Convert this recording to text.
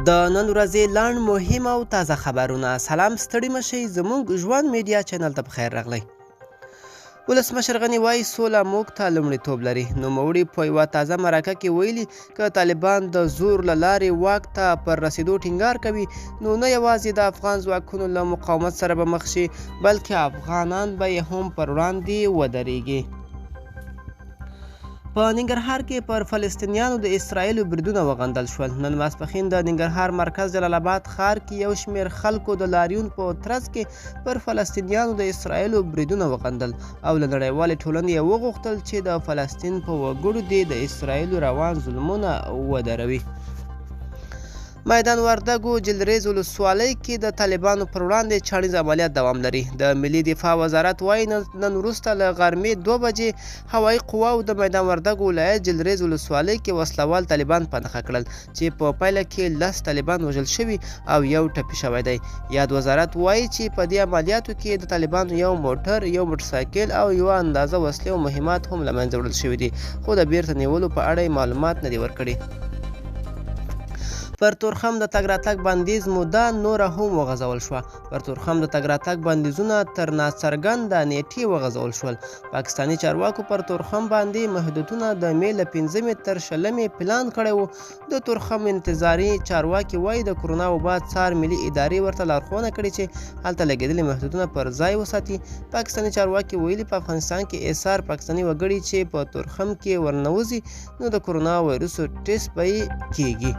د نن ورځې لنډ مهم او تازه خبرونه. سلام، ستړي مشئ، زموږ ژوند میډیا چینل ته بخیر راغلی. ولسمشر غني وایي سوله موږ ته لومړیتوب لري. نوموړي په یوه تازه مرکه کې ویلي که طالبان د زور له لارې واک ته پر رسیدو ټینګار کوي نو نه یوازې د افغان ځواکونو له مقاومت سره به مخ شي بلکې افغانان به یې هم پر وړاندې ودرېږي. په ننګرهار کې پر فلسطینیانو د اسرائیلو بریدونه وغندل شول. نن ماسپښین د ننګرهار مرکز جلال آباد ښار کې یو شمېر خلکو د لاریون په ترڅ کې پر فلسطینیانو د اسرائیلو بریدونه وغندل او له نړیوالې ټولنې یې وغوښتل چې د فلسطین په وګړو دې د اسرائیلو روان ظلمونه ودروي. میدان وردګو جلریز ولسوالۍ کې د طالبانو پر وړاندې چاړیز عملیات دوام لري. د ملي دفاع وزارت وایي نن وروسته له غرمې 2 بجې هوایي قواو د میدان وردګو ولایت جلریز ولسوالۍ کې وسلوال طالبان په نښه کړل چې په پایله کې 10 طالبان وژل شوي او یو ټپي شوی دی. یاد وزارت وایي چې په دې عملیاتو کې د طالبانو یو موټر، یو موټرسایکل او یوه اندازه وسلې او مهمات هم له منځه وړل شوي دي، خو د بیرته نیولو په اړه یې معلومات نه دي ورکړي. پر تورخم د تګ راتګ بندیز موده نوره هم وغځول شوه. پر تورخم د تګ راتګ بندیزونه تر ناڅرګنده نیټې وغځول شول. پاکستاني چارواکو پر تورخم باندې محدودیتونه د مې له 5 تر 20 پلان کړی و. د تورخم انتظاري چارواکي وایي د کرونا وبا څار ملي ادارې ورته لارښوونه کړې چې هلته لګېدلي محدودیتونه پر ځای وساتي. پاکستاني چارواکي ویلي په افغانستان کې ایثار پاکستاني وګړي چې په تورخم کې ورنوځي نو د کرونا وایرسو ټیسټ به یې کیږي.